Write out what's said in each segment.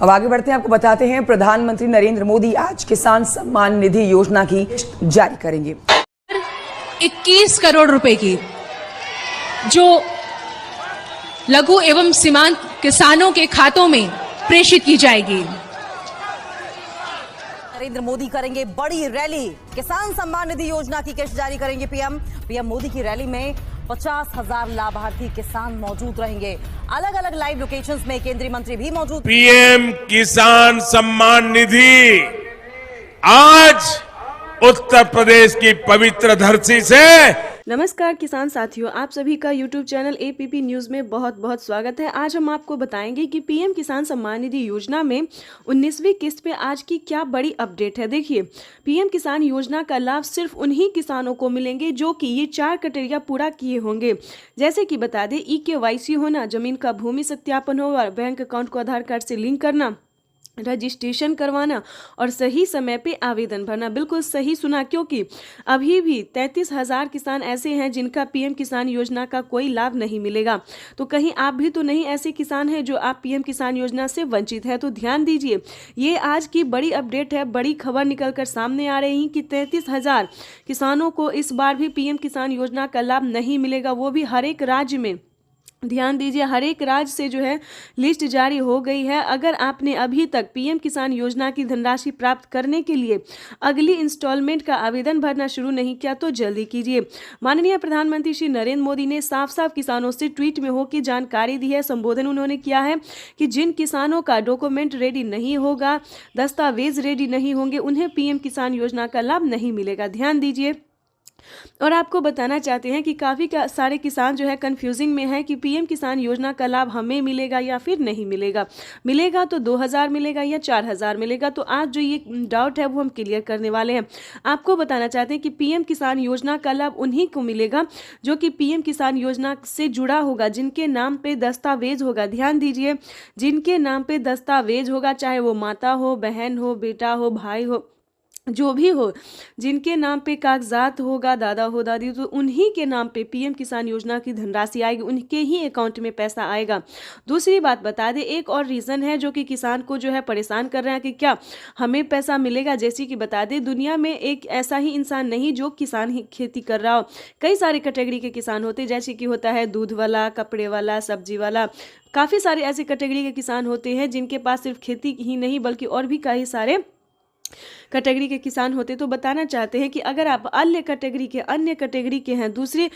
अब आगे बढ़ते हैं, आपको बताते हैं प्रधानमंत्री नरेंद्र मोदी आज किसान सम्मान निधि योजना की किस्त जारी करेंगे। 21 करोड़ रुपए की जो लघु एवं सीमांत किसानों के खातों में प्रेषित की जाएगी। नरेंद्र मोदी करेंगे बड़ी रैली, किसान सम्मान निधि योजना की किस्त जारी करेंगे पीएम मोदी की रैली में 50,000 लाभार्थी किसान मौजूद रहेंगे। अलग अलग लाइव लोकेशंस में केंद्रीय मंत्री भी मौजूद। पीएम किसान सम्मान निधि आज उत्तर प्रदेश की पवित्र धरती से। नमस्कार किसान साथियों, आप सभी का YouTube चैनल APP न्यूज में बहुत बहुत स्वागत है। आज हम आपको बताएंगे कि पीएम किसान सम्मान निधि योजना में 19वीं किस्त पे आज की क्या बड़ी अपडेट है। देखिए, पीएम किसान योजना का लाभ सिर्फ उन्हीं किसानों को मिलेंगे जो कि ये 4 क्राइटेरिया पूरा किए होंगे। जैसे कि बता दें, EKYC होना, जमीन का भूमि सत्यापन होगा, बैंक अकाउंट को आधार कार्ड से लिंक करना, रजिस्ट्रेशन करवाना और सही समय पे आवेदन भरना। बिल्कुल सही सुना, क्योंकि अभी भी 33,000 किसान ऐसे हैं जिनका पीएम किसान योजना का कोई लाभ नहीं मिलेगा। तो कहीं आप भी तो नहीं ऐसे किसान हैं जो आप पीएम किसान योजना से वंचित है। तो ध्यान दीजिए, ये आज की बड़ी अपडेट है, बड़ी खबर निकल कर सामने आ रही है कि 33,000 किसानों को इस बार भी पीएम किसान योजना का लाभ नहीं मिलेगा, वो भी हर एक राज्य में। ध्यान दीजिए, हर एक राज्य से जो है लिस्ट जारी हो गई है। अगर आपने अभी तक पीएम किसान योजना की धनराशि प्राप्त करने के लिए अगली इंस्टॉलमेंट का आवेदन भरना शुरू नहीं किया तो जल्दी कीजिए। माननीय प्रधानमंत्री श्री नरेंद्र मोदी ने साफ साफ किसानों से ट्वीट में होकर जानकारी दी है। संबोधन उन्होंने किया है कि जिन किसानों का डॉक्यूमेंट रेडी नहीं होगा, दस्तावेज रेडी नहीं होंगे, उन्हें पीएम किसान योजना का लाभ नहीं मिलेगा। ध्यान दीजिए, और आपको बताना चाहते हैं कि काफ़ी सारे किसान जो है कंफ्यूजिंग में है कि पीएम किसान योजना का लाभ हमें मिलेगा या फिर नहीं मिलेगा। मिलेगा तो 2,000 मिलेगा या 4,000 मिलेगा। तो आज जो ये डाउट है वो हम क्लियर करने वाले हैं। आपको बताना चाहते हैं कि पीएम किसान योजना का लाभ उन्हीं को मिलेगा जो कि पीएम किसान योजना से जुड़ा होगा, जिनके नाम पे दस्तावेज होगा। ध्यान दीजिए, जिनके नाम पे दस्तावेज होगा, चाहे वो माता हो, बहन हो, बेटा हो, भाई हो, जो भी हो, जिनके नाम पे कागजात होगा, दादा हो, दादी, तो उन्हीं के नाम पे पीएम किसान योजना की धनराशि आएगी, उनके ही अकाउंट में पैसा आएगा। दूसरी बात बता दें, एक और रीज़न है जो कि किसान को जो है परेशान कर रहे हैं कि क्या हमें पैसा मिलेगा। जैसे कि बता दें, दुनिया में एक ऐसा ही इंसान नहीं जो किसान ही खेती कर रहा हो। कई सारे कैटेगरी के किसान होते हैं, जैसे कि होता है दूध वाला, कपड़े वाला, सब्जी वाला। काफ़ी सारे ऐसे कैटेगरी के किसान होते हैं जिनके पास सिर्फ खेती ही नहीं बल्कि और भी कई सारे कैटेगरी के किसान होते। तो बताना चाहते हैं कि अगर आप अन्य कैटेगरी के हैं, दूसरे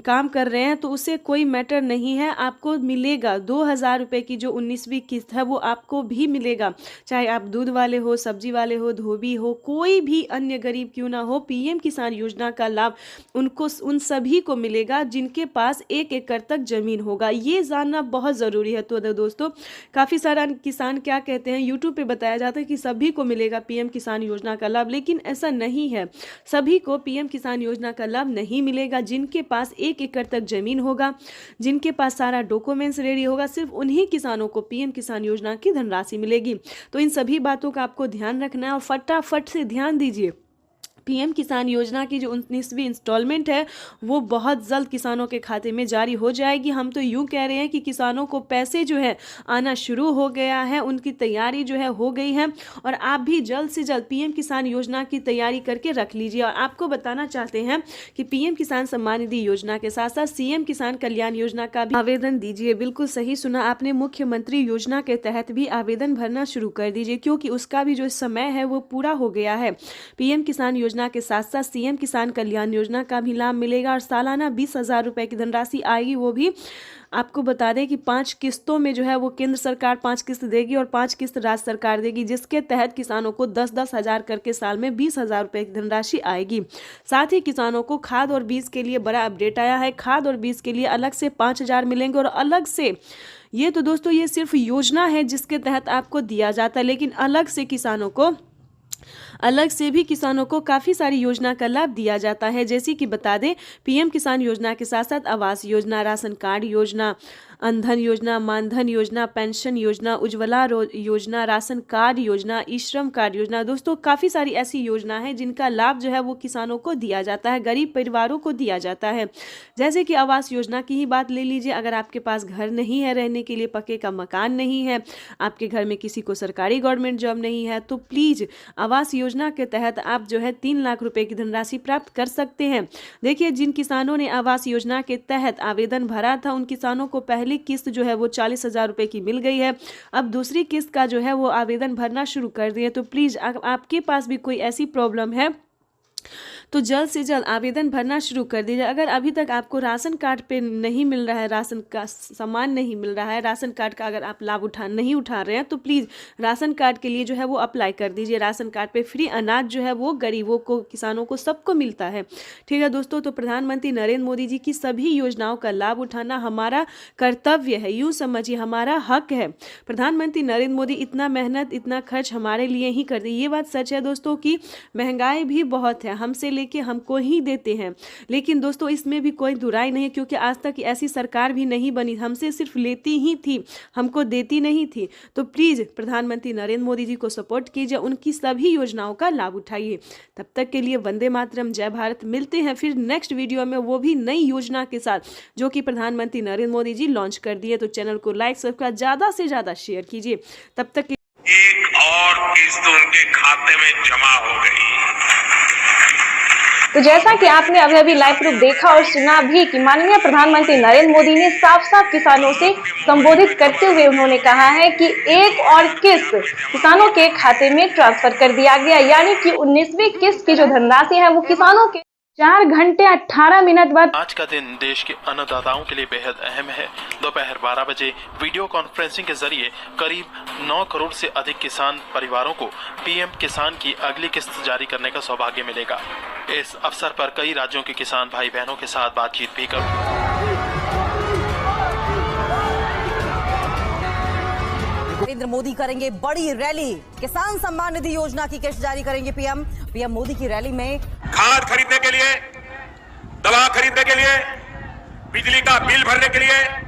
काम कर रहे हैं, तो उससे कोई मैटर नहीं है, आपको मिलेगा 2,000 रुपये की जो 19वीं किस्त है वो आपको भी मिलेगा। चाहे आप दूध वाले हो, सब्जी वाले हो, धोबी हो, कोई भी अन्य गरीब क्यों ना हो, पीएम किसान योजना का लाभ उन सभी को मिलेगा जिनके पास 1 एकड़ तक जमीन होगा। ये जानना बहुत ज़रूरी है। तो दोस्तों, काफ़ी सारा किसान क्या कहते हैं, यूट्यूब पे बताया जाता है कि सभी को मिलेगा पीएम किसान योजना का लाभ, लेकिन ऐसा नहीं है। सभी को पीएम किसान योजना का लाभ नहीं मिलेगा। जिनके पास 1 एकड़ तक जमीन होगा, जिनके पास सारा डॉक्यूमेंट्स रेडी होगा, सिर्फ उन्हीं किसानों को पीएम किसान योजना की धनराशि मिलेगी। तो इन सभी बातों का आपको ध्यान रखना है और फटाफट से ध्यान दीजिए। पीएम किसान योजना की जो 19वीं इंस्टॉलमेंट है वो बहुत जल्द किसानों के खाते में जारी हो जाएगी। हम तो यूँ कह रहे हैं कि किसानों को पैसे जो है आना शुरू हो गया है, उनकी तैयारी जो है हो गई है, और आप भी जल्द से जल्द पीएम किसान योजना की तैयारी करके रख लीजिए। और आपको बताना चाहते हैं कि पीएम किसान सम्मान निधि योजना के साथ साथ सीएम किसान कल्याण योजना का भी आवेदन दीजिए। बिल्कुल सही सुना आपने, मुख्यमंत्री योजना के तहत भी आवेदन भरना शुरू कर दीजिए, क्योंकि उसका भी जो समय है वो पूरा हो गया है। पीएम किसान योजना के साथ साथ सीएम किसान कल्याण योजना का भी लाभ मिलेगा और सालाना 20,000 रुपए की धनराशि आएगी। वो भी आपको बता दें कि 5 किस्तों में जो है वो केंद्र सरकार 5 किस्त देगी और 5 किस्त राज्य सरकार देगी, जिसके तहत किसानों को 10-10 हज़ार करके साल में 20,000 रुपए की धनराशि आएगी। साथ ही किसानों को खाद और बीज के लिए बड़ा अपडेट आया है। खाद और बीज के लिए अलग से 5,000 मिलेंगे और अलग से, ये तो दोस्तों ये सिर्फ योजना है जिसके तहत आपको दिया जाता है, लेकिन अलग से किसानों को अलग से भी किसानों को काफ़ी सारी योजना का लाभ दिया जाता है। जैसे कि बता दें, पीएम किसान योजना के साथ साथ आवास योजना, राशन कार्ड योजना, अनधन योजना, मानधन योजना, पेंशन योजना, उज्ज्वला योजना, राशन कार्ड योजना, ई श्रम कार्ड योजना। दोस्तों काफ़ी सारी ऐसी योजना है जिनका लाभ जो है वो किसानों को दिया जाता है, गरीब परिवारों को दिया जाता है। जैसे कि आवास योजना की ही बात ले लीजिए। अगर आपके पास घर नहीं है, रहने के लिए पक्के का मकान नहीं है, आपके घर में किसी को सरकारी गवर्नमेंट जॉब नहीं है, तो प्लीज़ आवास योजना के तहत आप जो है 3 लाख रुपए की धनराशि प्राप्त कर सकते हैं। देखिए, जिन किसानों ने आवास योजना के तहत आवेदन भरा था उन किसानों को पहली किस्त जो है वो 40,000 रुपए की मिल गई है। अब दूसरी किस्त का जो है वो आवेदन भरना शुरू कर दिए। तो प्लीज़ आपके पास भी कोई ऐसी प्रॉब्लम है तो जल्द से जल्द आवेदन भरना शुरू कर दीजिए। अगर अभी तक आपको राशन कार्ड पे नहीं मिल रहा है, राशन का सामान नहीं मिल रहा है, राशन कार्ड का अगर आप लाभ नहीं उठा रहे हैं, तो प्लीज़ राशन कार्ड के लिए जो है वो अप्लाई कर दीजिए। राशन कार्ड पे फ्री अनाज जो है वो गरीबों को, किसानों को, सबको मिलता है। ठीक है दोस्तों, तो प्रधानमंत्री नरेंद्र मोदी जी की सभी योजनाओं का लाभ उठाना हमारा कर्तव्य है, यूँ समझिए हमारा हक है। प्रधानमंत्री नरेंद्र मोदी इतना मेहनत, इतना खर्च हमारे लिए ही करते। ये बात सच है दोस्तों कि महंगाई भी बहुत है, हमसे लेके हमको ही देते हैं, लेकिन दोस्तों इसमें भी कोई दुराई नहीं है, क्योंकि आज तक ऐसी सरकार भी नहीं बनी, हमसे सिर्फ लेती ही थी, हमको देती नहीं थी। तो प्लीज़ प्रधानमंत्री नरेंद्र मोदी जी को सपोर्ट कीजिए, उनकी सभी योजनाओं का लाभ उठाइए। तब तक के लिए वंदे मातरम, जय भारत। मिलते हैं फिर नेक्स्ट वीडियो में, वो भी नई योजना के साथ जो कि प्रधानमंत्री नरेंद्र मोदी जी लॉन्च कर दिए। तो चैनल को लाइक, सब्सक्राइब ज़्यादा से ज़्यादा शेयर कीजिए। तब तक एक और किस्त उनके खाते में जमा हो गई। तो जैसा कि आपने अभी अभी लाइव प्रूफ देखा और सुना भी कि माननीय प्रधानमंत्री नरेंद्र मोदी ने साफ साफ किसानों से संबोधित करते हुए उन्होंने कहा है कि एक और किस्त किसानों के खाते में ट्रांसफर कर दिया गया, यानी कि 19वीं किस्त की जो धनराशि है वो किसानों के 4 घंटे 18 मिनट बाद। आज का दिन देश के अन्नदाताओं के लिए बेहद अहम है। दोपहर 12 बजे वीडियो कॉन्फ्रेंसिंग के जरिए करीब 9 करोड़ से अधिक किसान परिवारों को पीएम किसान की अगली किस्त जारी करने का सौभाग्य मिलेगा। इस अवसर पर कई राज्यों के किसान भाई बहनों के साथ बातचीत भी करूंगा। नरेंद्र मोदी करेंगे बड़ी रैली, किसान सम्मान निधि योजना की किस्त जारी करेंगे पीएम मोदी की रैली में खाद खरीदने के लिए, दवा खरीदने के लिए, बिजली का बिल भरने के लिए,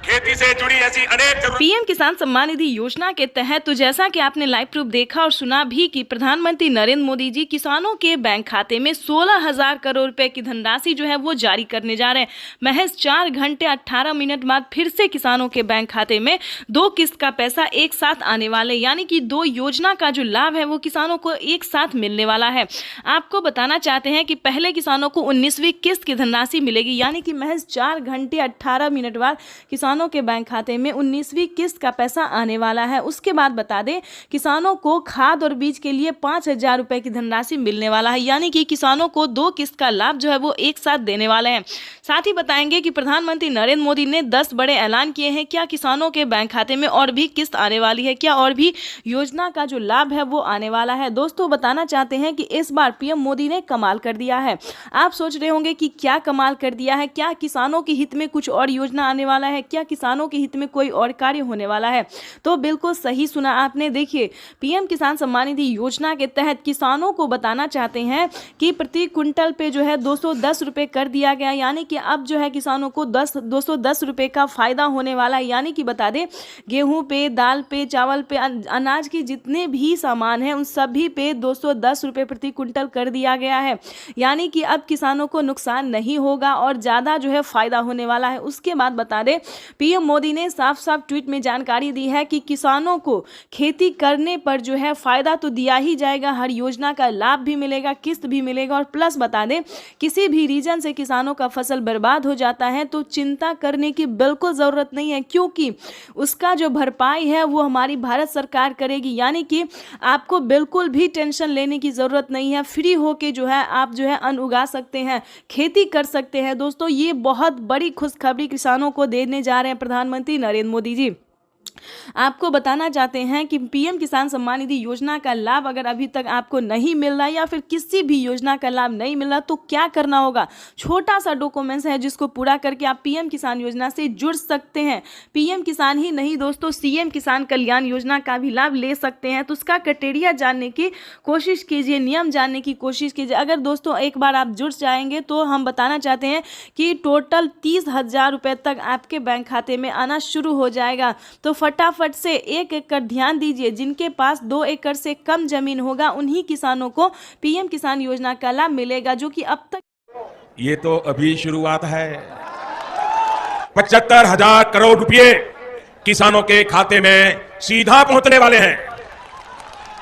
खेती से जुड़ी ऐसी अनेक पीएम किसान सम्मान निधि योजना के तहत तो जैसा कि आपने लाइव प्रूफ देखा और सुना भी कि प्रधानमंत्री नरेंद्र मोदी जी किसानों के बैंक खाते में 16,000 करोड़ रुपए की धनराशि जो है वो जारी करने जा रहे हैं। महज 4 घंटे 18 मिनट बाद फिर से किसानों के बैंक खाते में 2 किस्त का पैसा एक साथ आने वाले, यानी कि 2 योजना का जो लाभ है वो किसानों को एक साथ मिलने वाला है। आपको बताना चाहते हैं कि पहले किसानों को 19वीं किस्त की धनराशि मिलेगी, यानी कि महज 4 घंटे 18 मिनट बाद किसानों के बैंक खाते में 19वीं किस्त का पैसा आने वाला है। उसके बाद बता दें, किसानों को खाद और बीज के लिए 5,000 रुपए की धनराशि मिलने वाला है, यानी कि किसानों को 2 किस्त का लाभ जो है वो एक साथ देने वाले हैं। साथ ही बताएंगे कि प्रधानमंत्री नरेंद्र मोदी ने 10 बड़े ऐलान किए हैं। क्या किसानों के बैंक खाते में और भी किस्त आने वाली है? क्या और भी योजना का जो लाभ है वो आने वाला है? दोस्तों बताना चाहते हैं कि इस बार पीएम मोदी ने कमाल कर दिया है। आप सोच रहे होंगे कि क्या कमाल कर दिया है, क्या किसानों के हित में कुछ और योजना आने वाला है, क्या किसानों के हित में कोई और कार्य होने वाला है? तो बिल्कुल सही सुना आपने। देखिए, पीएम किसान सम्मान निधि योजना के तहत किसानों को बताना चाहते हैं कि प्रति क्विंटल पे जो है 210 रुपए कर दिया गया, यानी कि अब जो है किसानों को 210 रुपए का फायदा होने वाला है। यानी कि बता दें, गेहूं पे, दाल पे, चावल पे, अनाज के जितने भी सामान हैं उन सभी पे 210 रुपए प्रति क्विंटल कर दिया गया है, यानी कि अब किसानों को नुकसान नहीं होगा और ज़्यादा जो है फायदा होने वाला है। उसके बाद बता दें, पीएम मोदी ने साफ साफ ट्वीट में जानकारी दी है कि किसानों को खेती करने पर जो है फायदा तो दिया ही जाएगा, हर योजना का लाभ भी मिलेगा, किस्त भी मिलेगा, और प्लस बता दें, किसी भी रीजन से किसानों का फसल बर्बाद हो जाता है तो चिंता करने की बिल्कुल ज़रूरत नहीं है, क्योंकि उसका जो भरपाई है वो हमारी भारत सरकार करेगी। यानी कि आपको बिल्कुल भी टेंशन लेने की ज़रूरत नहीं है, फ्री होके जो है आप जो है अन्न उगा सकते हैं, खेती कर सकते हैं। दोस्तों ये बहुत बड़ी खुशखबरी किसानों को देने जा रहे हैं प्रधानमंत्री नरेंद्र मोदी जी। आपको बताना चाहते हैं कि पीएम किसान सम्मान निधि योजना का लाभ अगर अभी तक आपको नहीं मिल रहा या फिर किसी भी योजना का लाभ नहीं मिल रहा तो क्या करना होगा। छोटा सा डॉक्यूमेंट्स है जिसको पूरा करके आप पीएम किसान योजना से जुड़ सकते हैं। पीएम किसान ही नहीं दोस्तों, सीएम किसान कल्याण योजना का भी लाभ ले सकते हैं। तो उसका क्राइटेरिया जानने की कोशिश कीजिए, नियम जानने की कोशिश कीजिए। अगर दोस्तों एक बार आप जुड़ जाएंगे तो हम बताना चाहते हैं कि टोटल 30,000 रुपये तक आपके बैंक खाते में आना शुरू हो जाएगा। तो फटाफट से 1 एकड़ ध्यान दीजिए। जिनके पास 2 एकड़ से कम जमीन होगा उन्हीं किसानों को पीएम किसान योजना का लाभ मिलेगा, जो कि अब तक ये तो अभी शुरुआत है। 75,000 करोड़ रुपए किसानों के खाते में सीधा पहुंचने वाले हैं।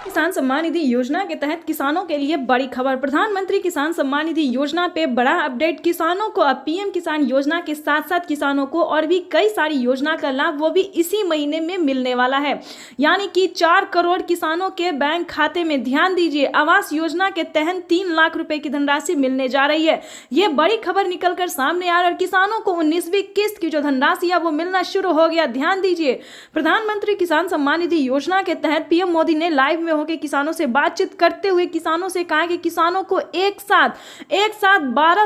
किसान सम्मान निधि योजना के तहत किसानों के लिए बड़ी खबर। प्रधानमंत्री किसान सम्मान निधि योजना पे बड़ा अपडेट। किसानों को अब पीएम किसान योजना के साथ साथ किसानों को और भी कई सारी योजना का लाभ वो भी इसी महीने में मिलने वाला है। यानी कि 4 करोड़ किसानों के बैंक खाते में, ध्यान दीजिए, आवास योजना के तहत 3 लाख रुपए की धनराशि मिलने जा रही है। ये बड़ी खबर निकलकर सामने आ रही है। किसानों को 19वीं किस्त की जो धनराशि है वो मिलना शुरू हो गया। ध्यान दीजिए, प्रधानमंत्री किसान सम्मान निधि योजना के तहत पीएम मोदी ने लाइव में के किसानों से बातचीत करते हुए किसानों से कहा कि किसानों को एक साथ 12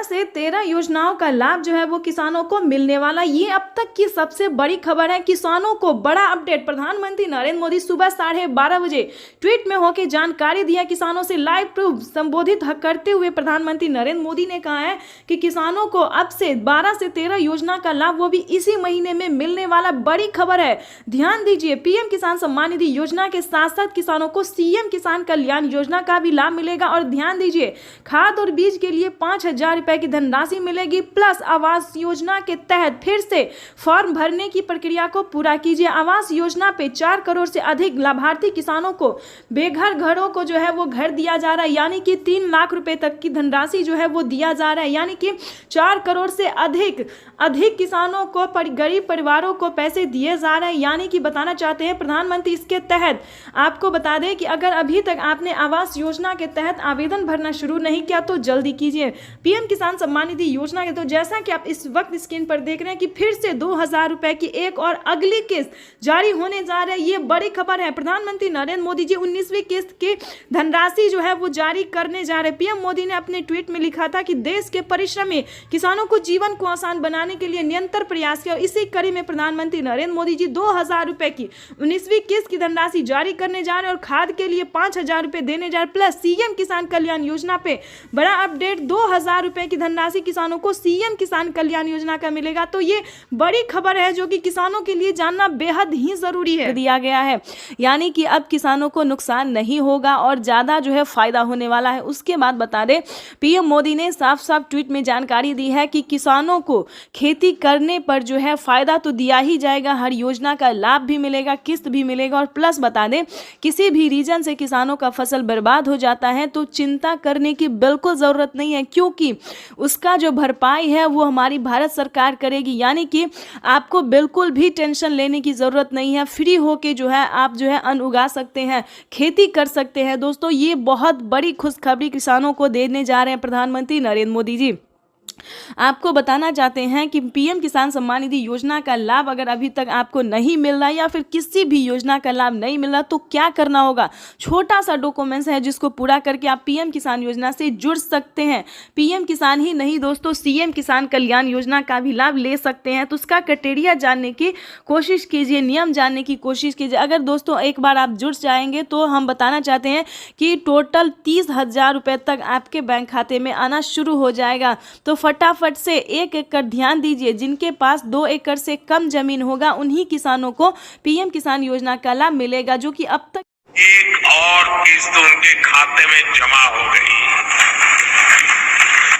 से 13 योजनाओं का लाभ जो है वो किसानों को मिलने वाला। ये अब तक की सबसे बड़ी खबर है। किसानों को बड़ा अपडेट। प्रधानमंत्री नरेंद्र मोदी सुबह 12:30 बजे ट्वीट में होकर जानकारी दिया। किसानों से लाइव प्रूफ संबोधित करते हुए प्रधानमंत्री नरेंद्र मोदी ने कहा है कि किसानों को अब से 12 से 13 योजना का लाभ वो भी इसी महीने में मिलने वाला। बड़ी खबर है, ध्यान दीजिए। पीएम किसान सम्मान निधि योजना के साथ साथ किसानों को सीएम किसान कल्याण योजना का भी लाभ मिलेगा। और ध्यान दीजिए, खाद और बीज के लिए 5,000 रुपए की धनराशि मिलेगी। प्लस आवास योजना के तहत फिर से फॉर्म भरने की प्रक्रिया को पूरा कीजिए। आवास योजना पे 4 करोड़ से अधिक लाभार्थी किसानों को बेघर घरों को जो है वो घर दिया जा रहा है। यानी कि 3 लाख रुपए तक की धनराशि जो है वो दिया जा रहा है। यानी कि 4 करोड़ से अधिक किसानों को, गरीब परिवारों को पैसे दिए जा रहे हैं। यानी कि बताना चाहते हैं प्रधानमंत्री इसके तहत आपको बता दें कि अगर अभी तक आपने आवास योजना के तहत आवेदन भरना शुरू नहीं किया तो जल्दी कीजिए। पीएम किसान सम्मान निधि योजना के तो जैसा कि आप इस वक्त स्क्रीन पर देख रहे हैं कि फिर से 2,000 रुपए की एक और अगली किस्त जारी होने जा रही है। ये बड़ी खबर है। प्रधानमंत्री नरेंद्र मोदी जी 19वीं किस्त की धनराशि जो है वो जारी करने जा रहे हैं। पीएम मोदी ने अपने ट्वीट में लिखा था कि देश के परिश्रमी किसानों को जीवन को आसान बनाने के लिए निरंतर प्रयास किया। इसी कड़ी में प्रधानमंत्री नरेंद्र मोदी जी 2,000 रुपए की 19वीं किस्त की धनराशि जारी करने जा रहे हैं और खाद के लिए 5,000 रुपए देने जा रहे। प्लस सीएम किसान कल्याण योजना पे बड़ा अपडेट। 2,000 रुपए की धनराशि किसानों को सीएम किसान कल्याण योजना का मिलेगा। तो ये बड़ी खबर है जो कि किसानों के लिए जानना बेहद ही जरूरी है। दिया गया है, यानी कि अब किसानों को नुकसान नहीं होगा और ज्यादा जो है फायदा होने वाला है। उसके बाद बता दें, पीएम मोदी ने साफ साफ ट्वीट में जानकारी दी है कि किसानों को खेती करने पर जो है फायदा तो दिया ही जाएगा, हर योजना का लाभ भी मिलेगा, किस्त भी मिलेगा। और प्लस बता दें, किसी भी रीजन से किसानों का फसल बर्बाद हो जाता है तो चिंता करने की बिल्कुल जरूरत नहीं है, क्योंकि उसका जो भरपाई है वो हमारी भारत सरकार करेगी। यानी कि आपको बिल्कुल भी टेंशन लेने की जरूरत नहीं है। फ्री होके जो है आप जो है अन्न उगा सकते हैं, खेती कर सकते हैं। दोस्तों, ये बहुत बड़ी खुशखबरी किसानों को देने जा रहे हैं प्रधानमंत्री नरेंद्र मोदी जी। आपको बताना चाहते हैं कि पीएम किसान सम्मान निधि योजना का लाभ अगर अभी तक आपको नहीं मिल रहा या फिर किसी भी योजना का लाभ नहीं मिल रहा तो क्या करना होगा। छोटा सा डॉक्यूमेंट्स है जिसको पूरा करके आप पीएम किसान योजना से जुड़ सकते हैं। पीएम किसान ही नहीं दोस्तों, सीएम किसान कल्याण योजना का भी लाभ ले सकते हैं। तो उसका क्राइटेरिया जानने की कोशिश कीजिए, नियम जानने की कोशिश कीजिए। अगर दोस्तों एक बार आप जुड़ जाएंगे तो हम बताना चाहते हैं कि टोटल 30,000 रुपये तक आपके बैंक खाते में आना शुरू हो जाएगा। तो फटाफट से 1 एकड़ ध्यान दीजिए। जिनके पास 2 एकड़ से कम जमीन होगा उन्हीं किसानों को पीएम किसान योजना का लाभ मिलेगा, जो कि अब तक एक और किस्त उनके खाते में जमा हो गई।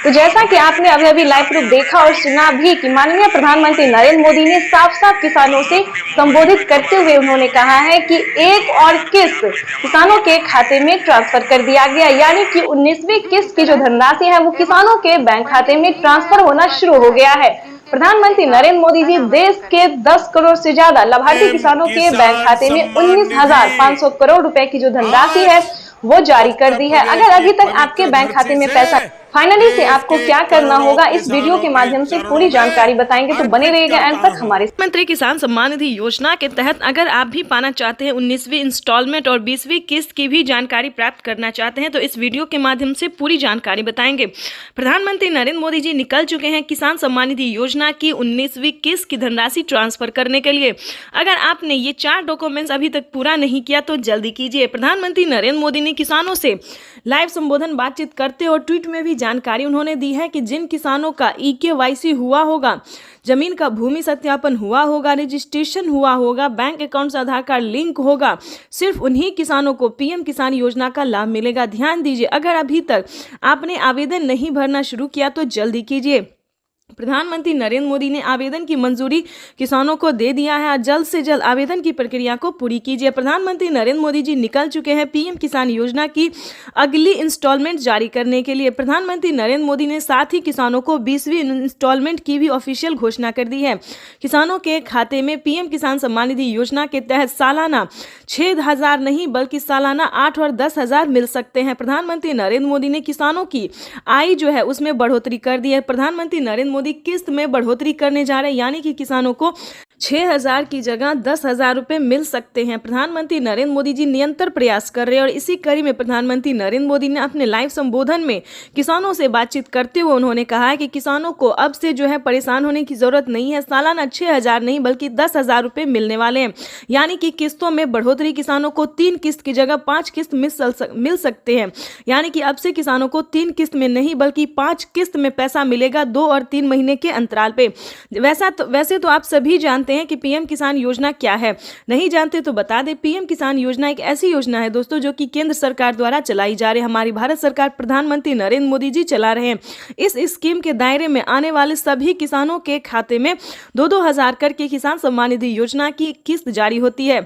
तो जैसा कि आपने अभी लाइव प्रूफ देखा और सुना भी कि माननीय प्रधानमंत्री नरेंद्र मोदी ने साफ साफ किसानों से संबोधित करते हुए उन्होंने कहा है कि एक और किस्त किसानों के खाते में ट्रांसफर कर दिया गया। यानी कि 19वीं किस्त की जो धनराशि है वो किसानों के बैंक खाते में ट्रांसफर होना शुरू हो गया है। प्रधानमंत्री नरेंद्र मोदी जी देश के 10 करोड़ से ज्यादा लाभार्थी किसानों के बैंक खाते में 19,500 करोड़ रुपए की जो धनराशि है वो जारी कर दी है। अगर अभी तक आपके बैंक खाते में पैसा फाइनली से आपको क्या करना होगा इस वीडियो के माध्यम से पूरी जानकारी बताएंगे, तो बने रहिएगा एंड तक हमारे। प्रधानमंत्री किसान सम्मान निधि योजना के तहत अगर आप भी पाना चाहते हैं 19वीं इंस्टॉलमेंट और 20वीं किस्त की भी जानकारी प्राप्त करना चाहते हैं तो इस वीडियो के माध्यम से पूरी जानकारी बताएंगे। प्रधानमंत्री नरेंद्र मोदी जी निकल चुके हैं किसान सम्मान निधि योजना की 19वीं किस्त की धनराशि ट्रांसफर करने के लिए। अगर आपने ये 4 डॉक्यूमेंट्स अभी तक पूरा नहीं किया तो जल्दी कीजिए। प्रधानमंत्री नरेंद्र मोदी ने किसानों से लाइव संबोधन बातचीत करते और ट्वीट में भी जानकारी उन्होंने दी है कि जिन किसानों का EKYC हुआ होगा, जमीन का भूमि सत्यापन हुआ होगा, रजिस्ट्रेशन हुआ होगा, बैंक अकाउंट से आधार कार्ड लिंक होगा, सिर्फ उन्हीं किसानों को पीएम किसान योजना का लाभ मिलेगा। ध्यान दीजिए, अगर अभी तक आपने आवेदन नहीं भरना शुरू किया तो जल्दी कीजिए। प्रधानमंत्री नरेंद्र मोदी ने आवेदन की मंजूरी किसानों को दे दिया है। जल्द से जल्द आवेदन की प्रक्रिया को पूरी कीजिए। प्रधानमंत्री नरेंद्र मोदी जी निकल चुके हैं पीएम किसान योजना की अगली इंस्टॉलमेंट जारी करने के लिए। प्रधानमंत्री नरेंद्र मोदी ने साथ ही किसानों को 20वीं इंस्टॉलमेंट की भी ऑफिशियल घोषणा कर दी है। किसानों के खाते में पीएम किसान सम्मान निधि योजना के तहत सालाना 6,000 नहीं बल्कि सालाना 8 और 10,000 मिल सकते हैं। प्रधानमंत्री नरेंद्र मोदी ने किसानों की आय जो है उसमें बढ़ोतरी कर दी है। प्रधानमंत्री नरेंद्र मोदी किस्त में बढ़ोतरी करने जा रहे हैं, यानी कि किसानों को 6,000 की जगह 10,000 रुपए मिल सकते हैं। प्रधानमंत्री नरेंद्र मोदी जी निरंतर प्रयास कर रहे हैं और इसी कड़ी में प्रधानमंत्री नरेंद्र मोदी ने अपने लाइव संबोधन में किसानों से बातचीत करते हुए उन्होंने कहा है कि किसानों को अब से जो है परेशान होने की जरूरत नहीं है। सालाना 6,000 नहीं बल्कि 10,000 रुपए मिलने वाले हैं, यानी कि किस्तों में बढ़ोतरी। किसानों को 3 किस्त की जगह 5 किस्त मिल सकते हैं, यानी कि अब से किसानों को 3 किस्त में नहीं बल्कि 5 किस्त में पैसा मिलेगा 2 और 3 महीने के अंतराल पे। वैसे तो आप सभी जानते हैं कि पीएम किसान योजना क्या है। नहीं जानते तो बता दें, पीएम किसान योजना एक ऐसी योजना है दोस्तों जो कि केंद्र सरकार द्वारा चलाई जा रही है। हमारी भारत सरकार प्रधानमंत्री नरेंद्र मोदी जी चला रहे हैं। इस स्कीम के दायरे में आने वाले सभी किसानों के खाते में 2-2 हजार करके किसान सम्मान निधि योजना की किस्त जारी होती है।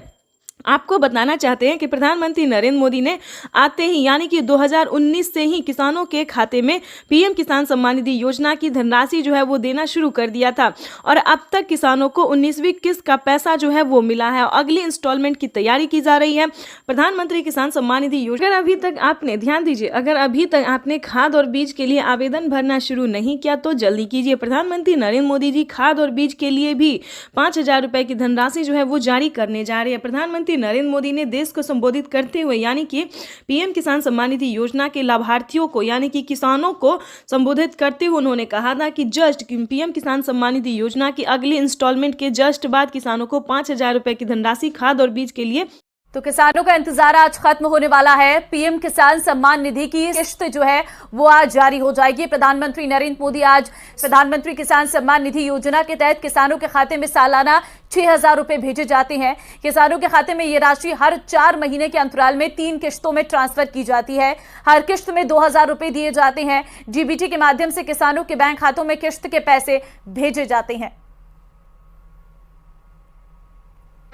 आपको बताना चाहते हैं कि प्रधानमंत्री नरेंद्र मोदी ने आते ही यानी कि 2019 से ही किसानों के खाते में पीएम किसान सम्मान निधि योजना की धनराशि जो है वो देना शुरू कर दिया था और अब तक किसानों को 19वीं किस्त का पैसा जो है वो मिला है। अगली इंस्टॉलमेंट की तैयारी की जा रही है। प्रधानमंत्री किसान सम्मान निधि योजना अगर अभी तक आपने ध्यान दीजिए, अगर अभी तक आपने खाद और बीज के लिए आवेदन भरना शुरू नहीं किया तो जल्दी कीजिए। प्रधानमंत्री नरेंद्र मोदी जी खाद और बीज के लिए भी 5,000 रुपए की धनराशि जो है वो जारी करने जा रहे हैं। प्रधानमंत्री नरेंद्र मोदी ने देश को संबोधित करते हुए यानी कि पीएम किसान सम्मान निधि योजना के लाभार्थियों को यानी कि किसानों को संबोधित करते हुए उन्होंने कहा था कि जस्ट पीएम किसान सम्मान निधि योजना की अगली इंस्टॉलमेंट के जस्ट बाद किसानों को 5,000 रुपए की धनराशि खाद और बीज के लिए। तो किसानों का इंतजार आज खत्म होने वाला है। पीएम किसान सम्मान निधि की किस्त जो है वो आज जारी हो जाएगी। प्रधानमंत्री नरेंद्र मोदी आज प्रधानमंत्री किसान सम्मान निधि योजना के तहत किसानों के खाते में सालाना 6,000 रुपए भेजे जाते हैं। किसानों के खाते में ये राशि हर 4 महीने के अंतराल में 3 किस्तों में ट्रांसफर की जाती है। हर किस्त में 2,000 रुपए दिए जाते हैं। डीबीटी के माध्यम से किसानों के बैंक खातों में किस्त के पैसे भेजे जाते हैं।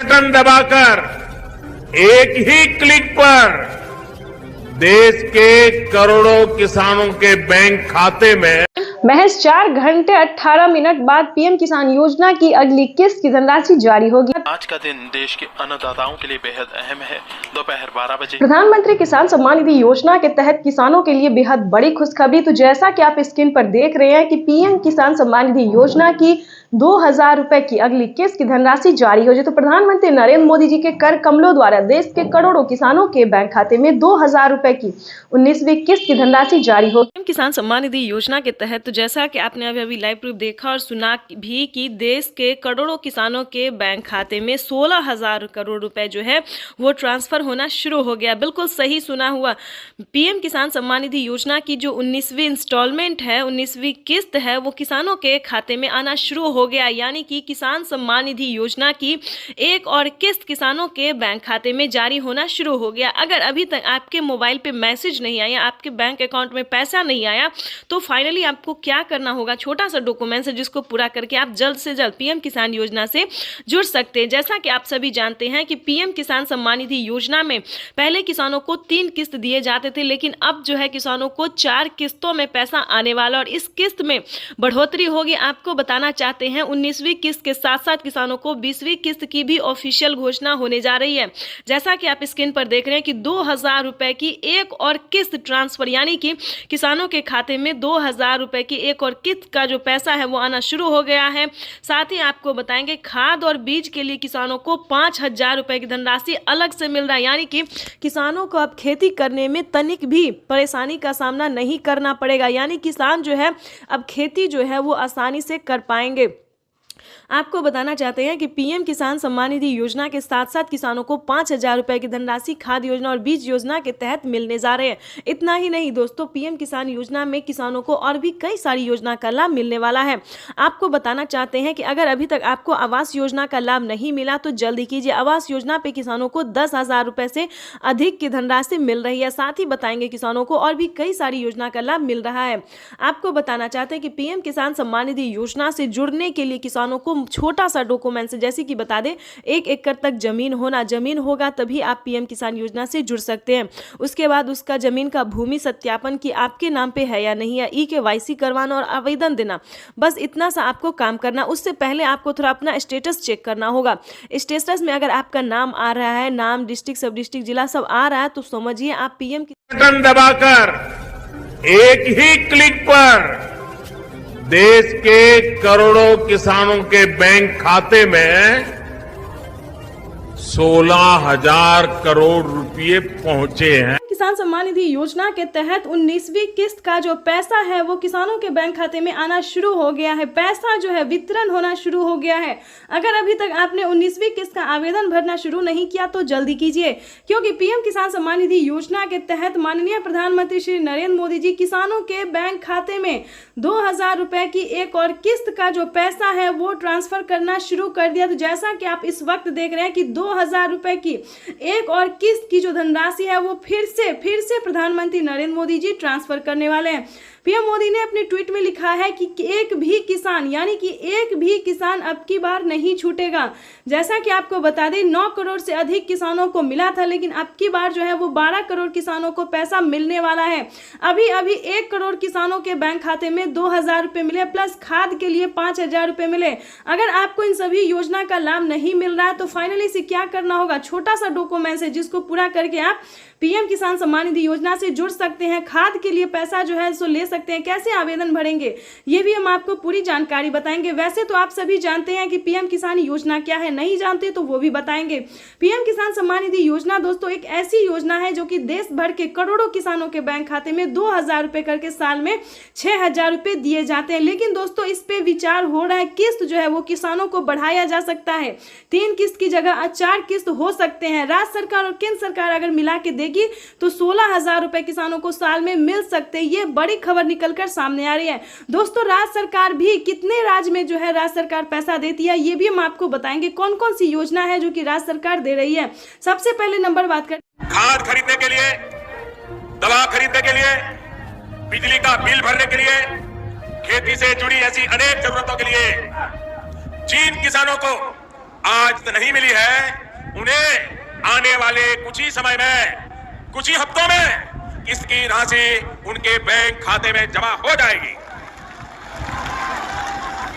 बटन दबाकर एक ही क्लिक पर देश के करोड़ों किसानों के बैंक खाते में महज 4 घंटे 18 मिनट बाद पीएम किसान योजना की अगली किस्त की धनराशि जारी होगी। आज का दिन देश के अन्नदाताओं के लिए बेहद अहम है। दोपहर 12 बजे प्रधानमंत्री किसान सम्मान निधि योजना के तहत किसानों के लिए बेहद बड़ी खुशखबरी। तो जैसा कि आप स्क्रीन पर देख रहे हैं कि पीएम किसान सम्मान निधि योजना की 2,000 रुपए की अगली किस्त की धनराशि जारी हो जाए। तो प्रधानमंत्री नरेंद्र मोदी जी के कर कमलों द्वारा देश के करोड़ों किसानों के बैंक खाते में 2,000 रुपए की 19वीं किस्त की धनराशि जारी हो। किसान सम्मान निधि योजना के तहत तो जैसा कि आपने अभी लाइव प्रूफ देखा और सुना भी कि देश के करोड़ों किसानों के बैंक खाते में 16,000 करोड़ रुपए जो है वो ट्रांसफर होना शुरू हो गया। बिल्कुल सही सुना हुआ। पीएम किसान सम्मान निधि योजना की जो 19वीं इंस्टॉलमेंट है, 19वीं किस्त है, वो किसानों के खाते में आना शुरू हो गया। यानी कि किसान सम्मान निधि योजना की एक और किस्त किसानों के बैंक खाते में जारी होना शुरू हो गया। अगर अभी तक आपके मोबाइल पे मैसेज नहीं आया, आपके बैंक अकाउंट में पैसा नहीं आया, तो फाइनली आपको क्या करना होगा, छोटा सा डॉक्यूमेंट्स है जिसको पूरा करके आप जल्द से जल्द पीएम किसान योजना से जुड़ सकते हैं। जैसा कि आप सभी जानते हैं कि पीएम किसान सम्मान निधि योजना में पहले किसानों को 3 किस्त दिए जाते थे, लेकिन अब जो है किसानों को 4 किस्तों में पैसा आने वाला और इस किस्त में बढ़ोतरी होगी। आपको बताना चाहते जानते हैं 19वीं किस्त के साथ साथ किसानों को 20वीं किस्त की भी ऑफिशियल घोषणा होने जा रही है। जैसा कि आप स्क्रीन पर देख रहे हैं कि 2000 रुपए की एक और किस्त ट्रांसफर, यानी कि किसानों के खाते में 2000 रुपए की एक और किस्त का जो पैसा है वो आना शुरू हो गया है। साथ ही आपको बताएंगे खाद और बीज के लिए किसानों को 5000 रुपए की धनराशि अलग से मिल रहा है, यानी कि किसानों को अब खेती करने में तनिक भी परेशानी का सामना नहीं करना पड़ेगा, यानी किसान जो है अब खेती जो है वो आसानी से कर पाएंगे। आपको बताना चाहते हैं कि पीएम किसान सम्मान निधि योजना के साथ साथ किसानों को 5000 रुपए की धनराशि खाद योजना और बीज योजना के तहत मिलने जा रहे हैं। इतना ही नहीं दोस्तों, पीएम किसान योजना में किसानों को और भी कई सारी योजना का लाभ मिलने वाला है। आपको बताना चाहते हैं कि अगर अभी तक आपको आवास योजना का लाभ नहीं मिला तो जल्दी कीजिए। आवास योजना पे किसानों को 10,000 रुपए से अधिक की धनराशि मिल रही है। साथ ही बताएंगे किसानों को और भी कई सारी योजना का लाभ मिल रहा है। आपको बताना चाहते हैं कि पीएम किसान सम्मान निधि योजना से जुड़ने के लिए किसानों को छोटा सा डॉक्यूमेंट से, जैसे कि बता दें 1 एकड़ तक जमीन होगा तभी आप पीएम किसान योजना से जुड़ सकते हैं। उसके बाद उसका जमीन का भूमि सत्यापन कि आपके नाम पे है या नहीं है, KYC करवाना और आवेदन देना, बस इतना सा आपको काम करना। उससे पहले आपको थोड़ा अपना स्टेटस चेक करना होगा। स्टेटस में अगर आपका नाम आ रहा है, नाम, डिस्ट्रिक्ट, सब डिस्ट्रिक्ट, जिला सब आ रहा है तो समझिए आप पीएम बटन दबाकर एक ही क्लिक पर देश के करोड़ों किसानों के बैंक खाते में 16,000 करोड़ रुपए पहुंचे हैं। किसान सम्मान निधि योजना के तहत 19वीं किस्त का जो पैसा है वो किसानों के बैंक खाते में आना शुरू हो गया है। पैसा जो है वितरण होना शुरू हो गया है। अगर अभी तक आपने 19वीं किस्त का आवेदन भरना शुरू नहीं किया तो जल्दी कीजिए, क्योंकि पीएम किसान सम्मान निधि योजना के तहत माननीय प्रधानमंत्री श्री नरेंद्र मोदी जी किसानों के बैंक खाते में 2000 रुपए की एक और किस्त का जो पैसा है वो ट्रांसफर करना शुरू कर दिया। तो जैसा कि आप इस वक्त देख रहे हैं कि 2000 रुपए की एक और किस्त की जो धनराशि है वो फिर से प्रधानमंत्री नरेंद्र मोदी जी ट्रांसफर करने वाले हैं। पीएम मोदी ने अपने ट्वीट में लिखा है कि एक भी किसान, यानी कि एक भी किसान अब की बार नहीं छूटेगा। जैसा कि आपको बता दें 9 करोड़ से अधिक किसानों को मिला था, लेकिन अब की बार जो है वो 12 करोड़ किसानों को पैसा मिलने वाला है। अभी 1 करोड़ किसानों के बैंक खाते में 2000 रुपए मिले, प्लस खाद के लिए 5000 रुपए मिले। अगर आपको इन सभी योजना का लाभ नहीं मिल रहा है तो फाइनली से क्या करना होगा, छोटा सा डॉक्यूमेंट है जिसको पूरा करके आप पीएम किसान सम्मान निधि योजना से जुड़ सकते हैं। खाद के लिए पैसा जो है सो ले सकते हैं। कैसे आवेदन भरेंगे ये भी हम आपको पूरी जानकारी बताएंगे। वैसे तो आप सभी जानते हैं कि पीएम किसान योजना क्या है, नहीं जानते तो वो भी बताएंगे। पीएम किसान सम्मान निधि योजना दोस्तों एक ऐसी योजना है जो कि देश भर के करोड़ों किसानों के बैंक खाते में 2000 रुपए करके साल में 6000 रुपए दिए जाते हैं। लेकिन दोस्तों इस पे विचार हो रहा है, किस्त जो है वो किसानों को बढ़ाया जा सकता है। 3 किस्त की जगह 4 किस्त हो सकते हैं। राज्य सरकार और केंद्र सरकार अगर मिला के देगी तो 16,000 रुपए किसानों को साल में मिल सकते हैं। ये बड़ी खबर निकलकर सामने आ रही है। दोस्तों राज्य सरकार भी कितने राज्य में जो है राज्य सरकार पैसा देती है ये भी हम आपको बताएंगे। कौन कौन सी योजना है जो कि राज्य सरकार दे रही है। सबसे पहले नंबर बात कर खाद खरीदने के लिए, दवा खरीदने के लिए, बिजली का बिल भरने के लिए, खेती से जुड़ी ऐसी अनेक जरूरतों के लिए जिन किसानों को आज तो नहीं मिली है, उन्हें आने वाले कुछ ही समय में, कुछ ही हफ्तों में इसकी राशि उनके बैंक खाते में जमा हो जाएगी।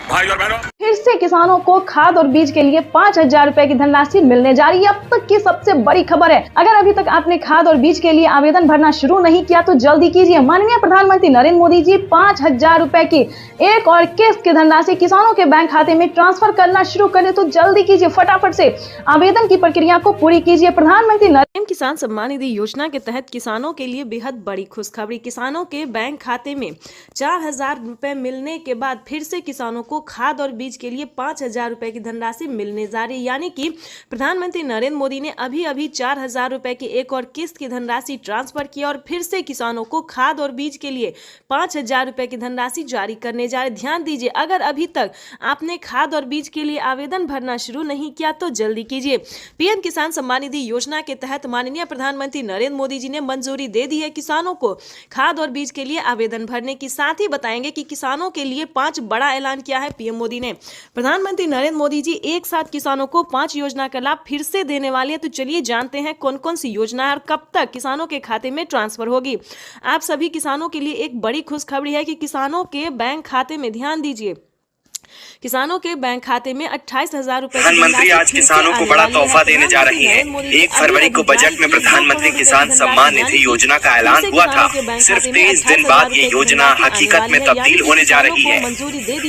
भाई और बहनों, फिर से किसानों को खाद और बीज के लिए 5000 रुपए की धनराशि मिलने जा रही है। अब तक की सबसे बड़ी खबर है। अगर अभी तक आपने खाद और बीज के लिए आवेदन भरना शुरू नहीं किया तो जल्दी कीजिए। माननीय प्रधानमंत्री नरेंद्र मोदी जी 5000 रुपए की एक और किस्त की धनराशि किसानों के बैंक खाते में ट्रांसफर करना शुरू करें तो जल्दी कीजिए, फटाफट से आवेदन की प्रक्रिया को पूरी कीजिए। प्रधानमंत्री पीएम किसान सम्मान निधि योजना के तहत किसानों के लिए बेहद बड़ी खुशखबरी। किसानों के बैंक खाते में 4000 रुपए मिलने के बाद फिर से किसानों को खाद और बीज के लिए 5000 रुपए की धनराशि मिलने जा रही है। यानी कि प्रधानमंत्री नरेंद्र मोदी ने अभी 4000 रुपए की एक और किस्त की धनराशि ट्रांसफर की और फिर से किसानों को खाद और बीज के लिए 5000 रुपए की धनराशि जारी करने जा रहे। ध्यान दीजिए, अगर अभी तक आपने खाद और बीज के लिए आवेदन भरना शुरू नहीं किया तो जल्दी कीजिए। पीएम किसान सम्मान निधि योजना के तहत माननीय प्रधानमंत्री नरेंद्र मोदी जी ने मंजूरी दे दी है किसानों को खाद और बीज के लिए आवेदन भरने की। साथ ही बताएंगे कि किसानों के लिए 5 बड़ा ऐलान किया है पीएम मोदी ने। प्रधानमंत्री नरेंद्र मोदी जी एक साथ किसानों को 5 योजना का लाभ फिर से देने वाले हैं। तो चलिए जानते हैं कौन कौन सी योजना है और कब तक किसानों के खाते में ट्रांसफर होगी। आप सभी किसानों के लिए एक बड़ी खुशखबरी है कि किसानों के बैंक खाते में, ध्यान दीजिए, किसानों के बैंक खाते में 28,000 रुपए। प्रधानमंत्री आज किसानों को बड़ा तोहफा देने जा रही हैं। 1 फरवरी को बजट में प्रधानमंत्री किसान सम्मान निधि योजना का ऐलान हुआ था। सिर्फ 23 दिन बाद ये योजना हकीकत में तब्दील होने जा रही है।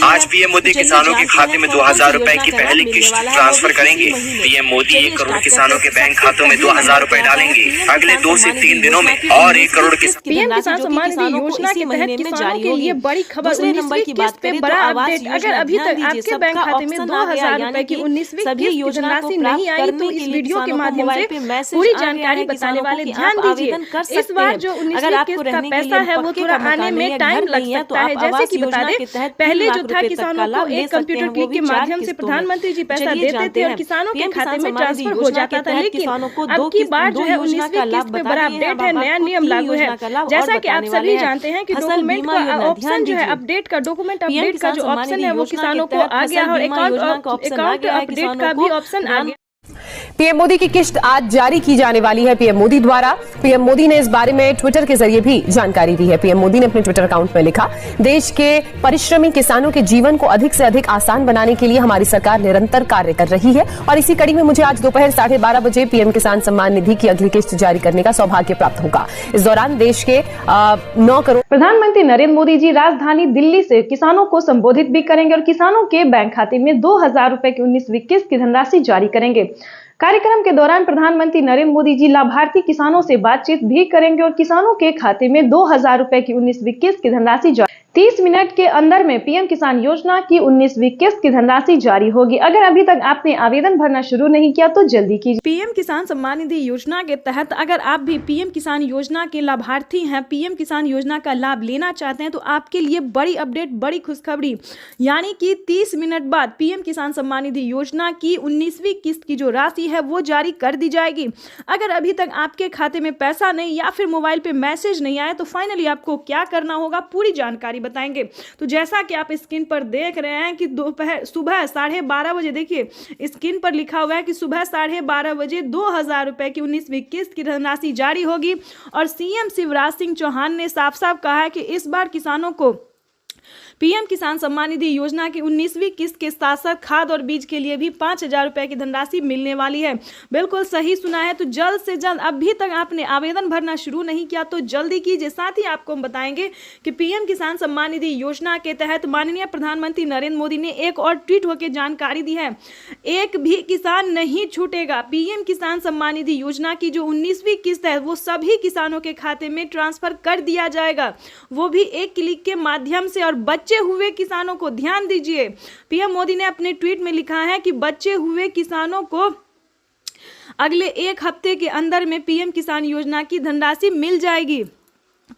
आज पीएम मोदी किसानों के खाते में 2,000 रुपए की पहली किस्त ट्रांसफर करेंगे। पीएम मोदी 1 करोड़ किसानों के बैंक खातों में 2,000 रुपए डालेंगे। अगले 2 से 3 दिनों में और 1 करोड़ पीएम किसान सम्मान निधि योजना के तहत किसानों के लिए बड़ी खबर। 19वीं किस्त पे बड़ा अपडेट। अगर अभी तक आपके बैंक खाते में 2,000 रुपए की 19वीं किस्त की धनराशि नहीं आई तो इस वीडियो के माध्यम से पूरी जानकारी बताने वाले ध्यान दीजिए। इस बार जो 19वीं किस्त का पैसा है वो थोड़ा आने में टाइम लग सकता है। जैसे कि बता दें, पहले जो था किसानों को एक कंप्यूटर क्लिक के माध्यम से प्रधानमंत्री जी पैसा देते थे और किसानों के खाते में ट्रांसफर हो जाता था। लेकिन अब की बार जो है 19वीं किस्त पे बड़ा अपडेट है, नया नियम लागू है। जैसा कि आप सभी जानते हैं कि डॉक्यूमेंट का ऑप्शन जो है अपडेट का, डॉक्यूमेंट अपडेट का जो ऑप्शन है वो किसानों को आ गया और अकाउंट अपडेट का भी ऑप्शन आ गया। पीएम मोदी की किस्त आज जारी की जाने वाली है पीएम मोदी द्वारा। पीएम मोदी ने इस बारे में ट्विटर के जरिए भी जानकारी दी है। पीएम मोदी ने अपने ट्विटर अकाउंट में लिखा, देश के परिश्रमी किसानों के जीवन को अधिक से अधिक आसान बनाने के लिए हमारी सरकार निरंतर कार्य कर रही है और इसी कड़ी में मुझे आज दोपहर 12:30 बजे पीएम किसान सम्मान निधि की अगली किस्त जारी करने का सौभाग्य प्राप्त होगा। इस दौरान देश के 9 करोड़ प्रधानमंत्री नरेंद्र मोदी जी राजधानी दिल्ली से किसानों को संबोधित भी करेंगे और किसानों के बैंक खाते में 2,000 रुपए की 19वीं किस्त की धनराशि जारी करेंगे। कार्यक्रम के दौरान प्रधानमंत्री नरेंद्र मोदी जी लाभार्थी किसानों से बातचीत भी करेंगे और किसानों के खाते में 2,000 रुपए की 19वीं किस्त की धनराशि 30 मिनट के अंदर में पीएम किसान योजना की 19वीं किस्त की धनराशि जारी होगी। अगर अभी तक आपने आवेदन भरना शुरू नहीं किया तो जल्दी कीजिए। पीएम किसान सम्मान निधि योजना के तहत अगर आप भी पीएम किसान योजना के लाभार्थी हैं, पीएम किसान योजना का लाभ लेना चाहते हैं तो आपके लिए बड़ी अपडेट, बड़ी खुशखबरी, यानी कि 30 मिनट बाद पीएम किसान सम्मान निधि योजना की 19वीं किस्त की जो राशि है वो जारी कर दी जाएगी। अगर अभी तक आपके खाते में पैसा नहीं या फिर मोबाइल पे मैसेज नहीं आया तो फाइनली आपको क्या करना होगा, पूरी जानकारी बताएंगे। तो जैसा कि आप स्क्रीन पर देख रहे हैं कि सुबह 12:30 बजे, देखिए स्क्रीन पर लिखा हुआ है कि सुबह 12:30 बजे 2,000 रुपए की 19वीं किस्त की धनराशि जारी होगी। और सीएम शिवराज सिंह चौहान ने साफ साफ कहा है कि इस बार किसानों को पीएम किसान सम्मान निधि योजना की 19वीं किस्त के साथ साथ खाद और बीज के लिए भी 5,000 रुपए की धनराशि मिलने वाली है। बिल्कुल सही सुना है। तो जल्द से जल्द, अभी तक आपने आवेदन भरना शुरू नहीं किया तो जल्दी कीजिए। साथ ही आपको हम बताएंगे कि पीएम किसान सम्मान निधि योजना के तहत माननीय प्रधानमंत्री नरेंद्र मोदी ने एक और ट्वीट होकर जानकारी दी है, एक भी किसान नहीं छूटेगा। पीएम किसान सम्मान निधि योजना की जो 19वीं किस्त है वो सभी किसानों के खाते में ट्रांसफर कर दिया जाएगा, वो भी एक क्लिक के माध्यम से। और बच्चे हुए किसानों को ध्यान दीजिए, पीएम मोदी ने अपने ट्वीट में लिखा है कि बच्चे हुए किसानों को अगले 1 हफ्ते के अंदर में पीएम किसान योजना की धनराशि मिल जाएगी।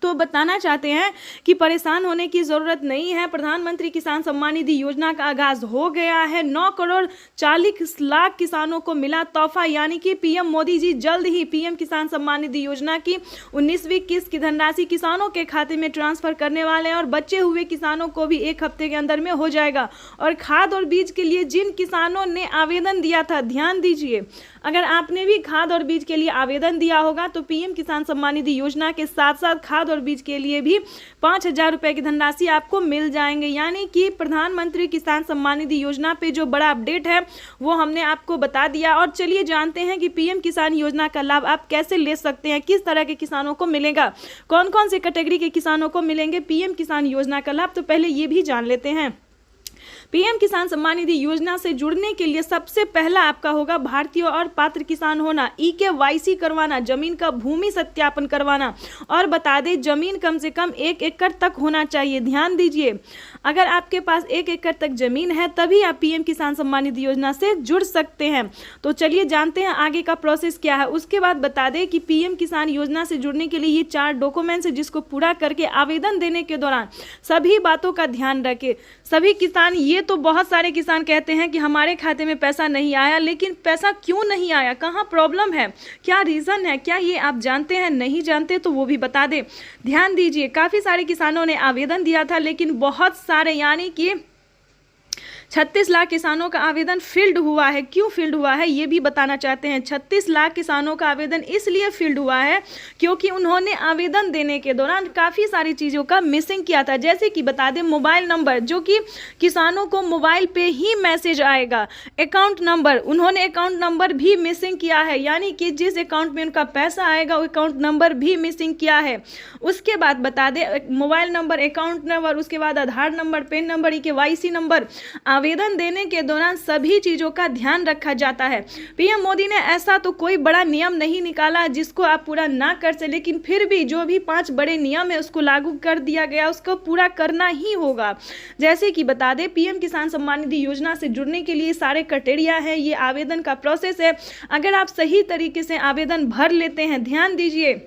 तो बताना चाहते हैं कि परेशान होने की जरूरत नहीं है। प्रधानमंत्री किसान सम्मान निधि योजना का आगाज हो गया है। 9 करोड़ 40 लाख किसानों को मिला तोहफा, यानी कि पीएम मोदी जी जल्द ही पीएम किसान सम्मान निधि योजना की 19वीं किस्त की धनराशि किसानों के खाते में ट्रांसफर करने वाले हैं और बचे हुए किसानों को भी 1 हफ्ते के अंदर में हो जाएगा। और खाद और बीज के लिए जिन किसानों ने आवेदन दिया था, ध्यान दीजिए, अगर आपने भी खाद और बीज के लिए आवेदन दिया होगा तो पीएम किसान सम्मान निधि योजना के साथ साथ खाद और बीज के लिए भी 5,000 रुपए की धनराशि आपको मिल जाएंगे। यानी कि प्रधानमंत्री किसान सम्मान निधि योजना पे जो बड़ा अपडेट है वो हमने आपको बता दिया। और चलिए जानते हैं कि पीएम किसान योजना का लाभ आप कैसे ले सकते हैं, किस तरह के किसानों को मिलेगा, कौन कौन से कैटेगरी के किसानों को मिलेंगे पीएम किसान योजना का लाभ। तो पहले ये भी जान लेते हैं। पीएम किसान सम्मान निधि योजना से जुड़ने के लिए सबसे पहला आपका होगा भारतीय और पात्र किसान होना, EKYC करवाना, जमीन का भूमि सत्यापन करवाना। और बता दें, जमीन कम से कम 1 एकड़ तक होना चाहिए। ध्यान दीजिए, अगर आपके पास 1 एकड़ तक जमीन है तभी आप पीएम किसान सम्मान निधि योजना से जुड़ सकते हैं। तो चलिए जानते हैं आगे का प्रोसेस क्या है। उसके बाद बता दें कि पीएम किसान योजना से जुड़ने के लिए ये 4 डॉक्यूमेंट्स है जिसको पूरा करके आवेदन देने के दौरान सभी बातों का ध्यान रखें। सभी किसान, ये तो बहुत सारे किसान कहते हैं कि हमारे खाते में पैसा नहीं आया, लेकिन पैसा क्यों नहीं आया, कहाँ प्रॉब्लम है, क्या रीज़न है, क्या ये आप जानते हैं? नहीं जानते तो वो भी बता दें। ध्यान दीजिए, काफ़ी सारे किसानों ने आवेदन दिया था लेकिन बहुत सारे, यानी कि 36 लाख किसानों का आवेदन फील्ड हुआ है। क्यों फील्ड हुआ है ये भी बताना चाहते हैं। 36 लाख किसानों का आवेदन इसलिए फील्ड हुआ है क्योंकि उन्होंने आवेदन देने के दौरान काफ़ी सारी चीज़ों का मिसिंग किया था। जैसे कि बता दें, मोबाइल नंबर, जो कि किसानों को मोबाइल पे ही मैसेज आएगा। अकाउंट नंबर, उन्होंने अकाउंट नंबर भी मिसिंग किया है, यानी कि जिस अकाउंट में उनका पैसा आएगा वो अकाउंट नंबर भी मिसिंग किया है। उसके बाद बता दें, मोबाइल नंबर, अकाउंट नंबर, उसके बाद Aadhaar number, PAN number, KYC number, आवेदन देने के दौरान सभी चीज़ों का ध्यान रखा जाता है। पीएम मोदी ने ऐसा तो कोई बड़ा नियम नहीं निकाला जिसको आप पूरा ना कर सके, लेकिन फिर भी जो भी 5 बड़े नियम है उसको लागू कर दिया गया, उसको पूरा करना ही होगा। जैसे कि बता दें, पीएम किसान सम्मान निधि योजना से जुड़ने के लिए सारे क्राइटेरिया है, ये आवेदन का प्रोसेस है। अगर आप सही तरीके से आवेदन भर लेते हैं, ध्यान दीजिए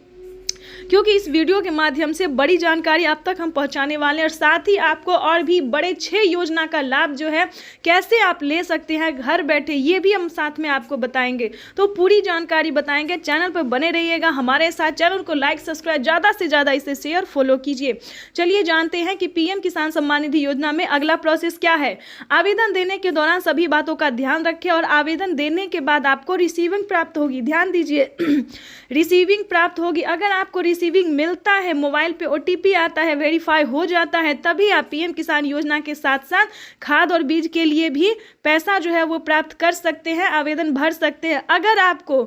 क्योंकि इस वीडियो के माध्यम से बड़ी जानकारी आप तक हम पहुंचाने वाले हैं, और साथ ही आपको और भी बड़े 6 योजना का लाभ जो है कैसे आप ले सकते हैं घर बैठे, ये भी हम साथ में आपको बताएंगे। तो पूरी जानकारी बताएंगे, चैनल पर बने रहिएगा हमारे साथ। चैनल को लाइक, सब्सक्राइब, ज़्यादा से ज़्यादा इसे शेयर, फॉलो कीजिए। चलिए जानते हैं कि पीएम किसान सम्मान निधि योजना में अगला प्रोसेस क्या है। आवेदन देने के दौरान सभी बातों का ध्यान रखें और आवेदन देने के बाद आपको रिसीविंग प्राप्त होगी। ध्यान दीजिए रिसीविंग प्राप्त होगी। अगर आपको रिसीविंग मिलता है, मोबाइल पे OTP आता है, वेरीफाई हो जाता है, तभी आप पीएम किसान योजना के साथ साथ खाद और बीज के लिए भी पैसा जो है वो प्राप्त कर सकते हैं, आवेदन भर सकते हैं। अगर आपको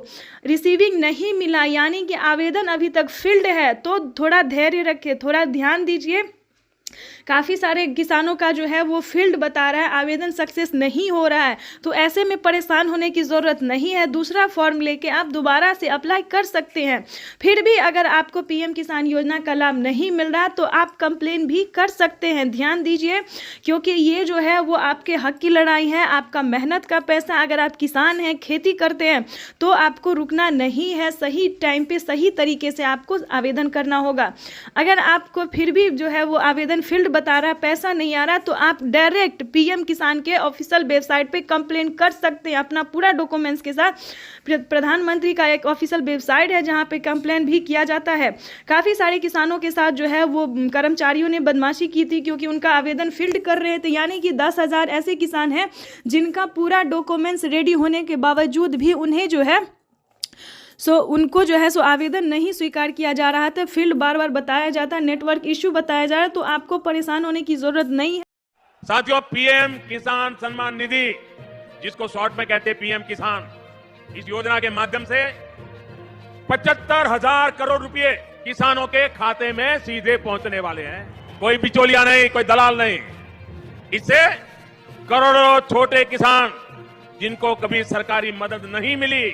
रिसीविंग नहीं मिला, यानी कि आवेदन अभी तक फील्ड है, तो थोड़ा धैर्य रखें, थोड़ा ध्यान दीजिए। काफ़ी सारे किसानों का जो है वो फील्ड बता रहा है, आवेदन सक्सेस नहीं हो रहा है, तो ऐसे में परेशान होने की ज़रूरत नहीं है। दूसरा फॉर्म लेके आप दोबारा से अप्लाई कर सकते हैं। फिर भी अगर आपको पीएम किसान योजना का लाभ नहीं मिल रहा तो आप कंप्लेन भी कर सकते हैं। ध्यान दीजिए, क्योंकि ये जो है वो आपके हक की लड़ाई है, आपका मेहनत का पैसा। अगर आप किसान हैं, खेती करते हैं, तो आपको रुकना नहीं है, सही टाइम पे सही तरीके से आपको आवेदन करना होगा। अगर आपको फिर भी जो है वो आवेदन फील्ड बता रहा है, पैसा नहीं आ रहा, तो आप डायरेक्ट पीएम किसान के ऑफिशियल वेबसाइट पे कंप्लेन कर सकते हैं अपना पूरा डॉक्यूमेंट्स के साथ। प्रधानमंत्री का एक ऑफिशियल वेबसाइट है जहां पे कंप्लेन भी किया जाता है। काफ़ी सारे किसानों के साथ जो है वो कर्मचारियों ने बदमाशी की थी क्योंकि उनका आवेदन फील्ड कर रहे थे, यानी कि 10,000 ऐसे किसान हैं जिनका पूरा डॉक्यूमेंट्स रेडी होने के बावजूद भी उन्हें जो है उनको जो है आवेदन नहीं स्वीकार किया जा रहा था। फील्ड बार बार बताया जाता है, नेटवर्क इश्यू बताया जा रहा है, तो आपको परेशान होने की जरूरत नहीं है। साथियों, पीएम किसान सम्मान निधि, जिसको शॉर्ट में कहते हैं पीएम किसान, इस योजना के माध्यम से 75,000 करोड़ रुपए किसानों के खाते में सीधे पहुंचने वाले हैं। कोई बिचौलिया नहीं, कोई दलाल नहीं। इससे करोड़ों छोटे किसान जिनको कभी सरकारी मदद नहीं मिली,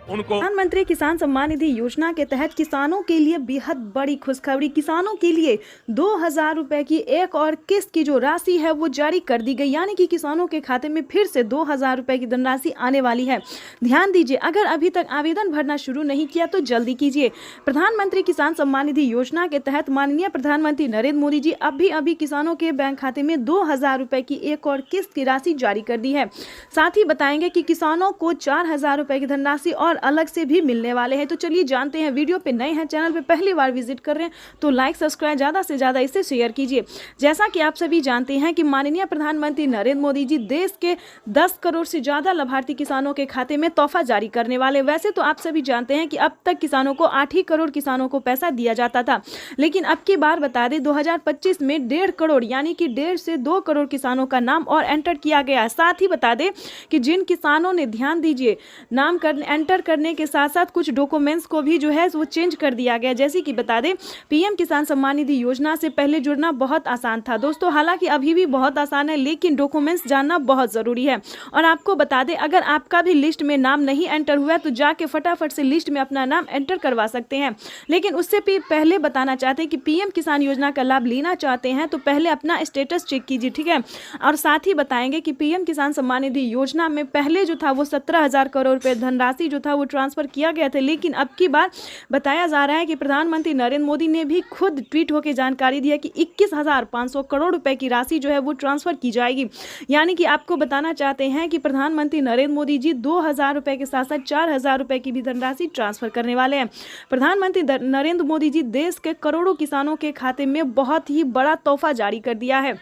उनको प्रधानमंत्री किसान सम्मान निधि योजना के तहत किसानों के लिए बेहद बड़ी खुशखबरी। किसानों के लिए 2,000 रुपए की एक और किस्त की जो राशि है वो जारी कर दी गई, यानी कि किसानों के खाते में फिर से 2,000 रुपए की धनराशि आने वाली है। ध्यान दीजिए, अगर अभी तक आवेदन भरना शुरू नहीं किया तो जल्दी कीजिए। प्रधानमंत्री किसान सम्मान निधि योजना के तहत माननीय प्रधानमंत्री नरेंद्र मोदी जी अभी किसानों के बैंक खाते में 2,000 रुपए की एक और किस्त की राशि जारी कर दी है। साथ ही बताएंगे कि किसानों को 4,000 रुपए की धनराशि और अलग से भी मिलने वाले हैं। तो चलिए जानते हैं। वीडियो पे नए हैं, चैनल पे पहली बार विजिट कर रहे हैं तो लाइक, सब्सक्राइब, ज़्यादा से ज़्यादा इसे शेयर कीजिए। जैसा कि आप सभी जानते हैं कि माननीय प्रधानमंत्री नरेंद्र मोदी जी देश के 10 करोड़ से ज़्यादा लाभार्थी किसानों के खाते में तोहफा जारी करने वाले। वैसे तो आप सभी जानते हैं कि अब तक किसानों को 8 ही करोड़ किसानों को पैसा दिया जाता था, लेकिन अब की बार बता दें 2025 में 1.5 करोड़ यानी कि 1.5 से 2 करोड़ किसानों का नाम और एंटर किया गया है। साथ ही बता दें कि जिन किसानों ने, ध्यान दीजिए, नाम एंटर करने के साथ साथ कुछ डॉक्यूमेंट्स को भी जो है वो चेंज कर दिया गया। जैसे कि बता दें, पीएम किसान सम्मान निधि योजना से पहले जुड़ना बहुत आसान था दोस्तों, हालांकि अभी भी बहुत आसान है, लेकिन डॉक्यूमेंट्स जानना बहुत ज़रूरी है। और आपको बता दें, अगर आपका भी लिस्ट में नाम नहीं एंटर हुआ तो जाके फटाफट से लिस्ट में अपना नाम एंटर करवा सकते हैं। लेकिन उससे भी पहले बताना चाहते हैं कि पीएम किसान योजना का लाभ लेना चाहते हैं तो पहले अपना स्टेटस चेक कीजिए, ठीक है। और साथ ही बताएंगे कि पीएम किसान सम्मान निधि योजना में पहले जो था वो 17,000 करोड़ रुपए धनराशि जो था वो ट्रांसफर किया गया था, लेकिन अब की बार बताया जा रहा है कि प्रधानमंत्री नरेंद्र मोदी ने भी खुद ट्वीट होकर जानकारी दी है कि 21,500 करोड़ रुपए की राशि जो है वो ट्रांसफर की जाएगी। यानी कि आपको बताना चाहते हैं कि प्रधानमंत्री नरेंद्र मोदी जी 2,000 रुपए के साथ साथ 4,000 रुपए की भी धनराशि ट्रांसफर करने वाले हैं। प्रधानमंत्री नरेंद्र मोदी जी देश के करोड़ों किसानों के खाते में बहुत ही बड़ा तोहफा जारी कर दिया है।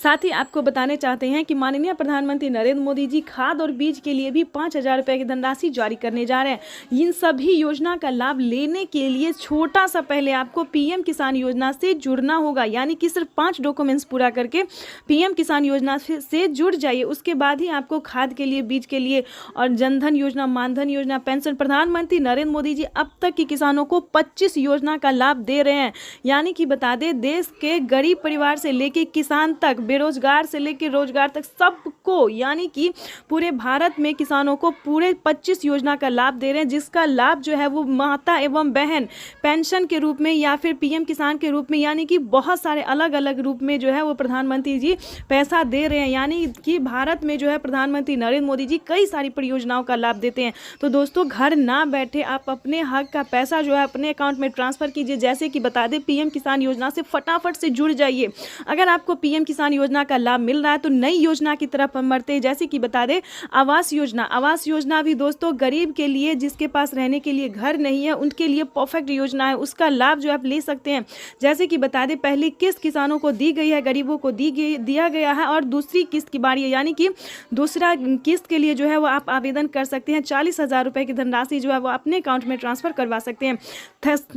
साथ ही आपको बताने चाहते हैं कि माननीय प्रधानमंत्री नरेंद्र मोदी जी खाद और बीज के लिए भी 5,000 रुपये की धनराशि जारी करने जा रहे हैं। इन सभी योजना का लाभ लेने के लिए छोटा सा पहले आपको पीएम किसान योजना से जुड़ना होगा, यानी कि सिर्फ 5 डॉक्यूमेंट्स पूरा करके पीएम किसान योजना से जुड़ जाइए। उसके बाद ही आपको खाद के लिए, बीज के लिए और जनधन योजना, मानधन योजना, पेंशन, प्रधानमंत्री नरेंद्र मोदी जी अब तक के किसानों को 25 योजना का लाभ दे रहे हैं। यानी कि बता दें, देश के गरीब परिवार से लेकर किसान तक, बेरोजगार से लेकर रोजगार तक सबको, यानी कि पूरे भारत में किसानों को पूरे 25 योजना का लाभ दे रहे हैं, जिसका लाभ जो है वो माता एवं बहन पेंशन के रूप में या फिर पीएम किसान के रूप में, यानी कि बहुत सारे अलग अलग रूप में जो है वो प्रधानमंत्री जी पैसा दे रहे हैं। यानी कि भारत में जो है प्रधानमंत्री नरेंद्र मोदी जी कई सारी परियोजनाओं का लाभ देते हैं। तो दोस्तों, घर ना बैठे आप अपने हक का पैसा जो है अपने अकाउंट में ट्रांसफर कीजिए। जैसे कि बता दें, पीएम किसान योजना से फटाफट से जुड़ जाइए। अगर आपको पीएम किसान योजना का लाभ मिल रहा है तो नई योजना की तरफ हम बढ़ते हैं। जैसे कि बता दें, आवास योजना। आवास योजना भी दोस्तों गरीब के लिए, जिसके पास रहने के लिए घर नहीं है, उनके लिए परफेक्ट योजना है। उसका लाभ जो आप ले सकते हैं। जैसे कि बता दें, पहली किस्त किसानों को दी गई है, गरीबों को दिया गया है, और दूसरी किस्त की बारी है, यानी कि दूसरा किस्त के लिए जो है वो आप आवेदन कर सकते हैं। 40,000 रुपये की धनराशि जो है वो अपने अकाउंट में ट्रांसफर करवा सकते हैं।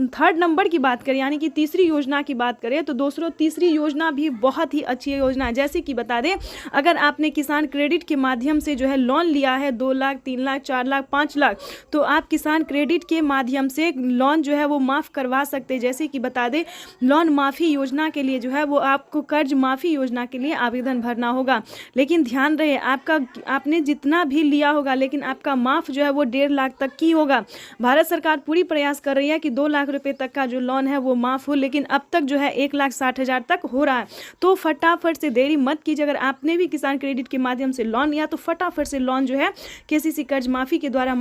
थर्ड नंबर की बात करें, यानी कि तीसरी योजना की बात करें, तो दोस्तों तीसरी योजना भी बहुत ही अच्छी योजना है। जैसे कि बता दें, अगर आपने किसान क्रेडिट के माध्यम से जो है लोन लिया है 2 लाख, 3 लाख, 4 लाख, 5 लाख, तो आप किसान क्रेडिट के माध्यम से लोन जो है वो माफ़ करवा सकते हैं। जैसे कि बता दें, लोन माफ़ी योजना के लिए जो है वो आपको कर्ज माफ़ी योजना के लिए आवेदन भरना होगा। लेकिन ध्यान रहे, आपने जितना भी लिया होगा, लेकिन आपका माफ़ जो है वो 1.5 लाख तक की होगा। भारत सरकार पूरी प्रयास कर रही है कि 2 लाख रुपए तक का जो लोन है वो माफ़ हो, लेकिन अब तक जो है 1,60,000 तक हो रहा है। तो फटाफट से देरी मत कीजिए। अगर आपने भी किसान क्रेडिट के माध्यम से लोन लिया तो फटाफट से लोन जो है केसीसी कर्ज माफी के द्वारा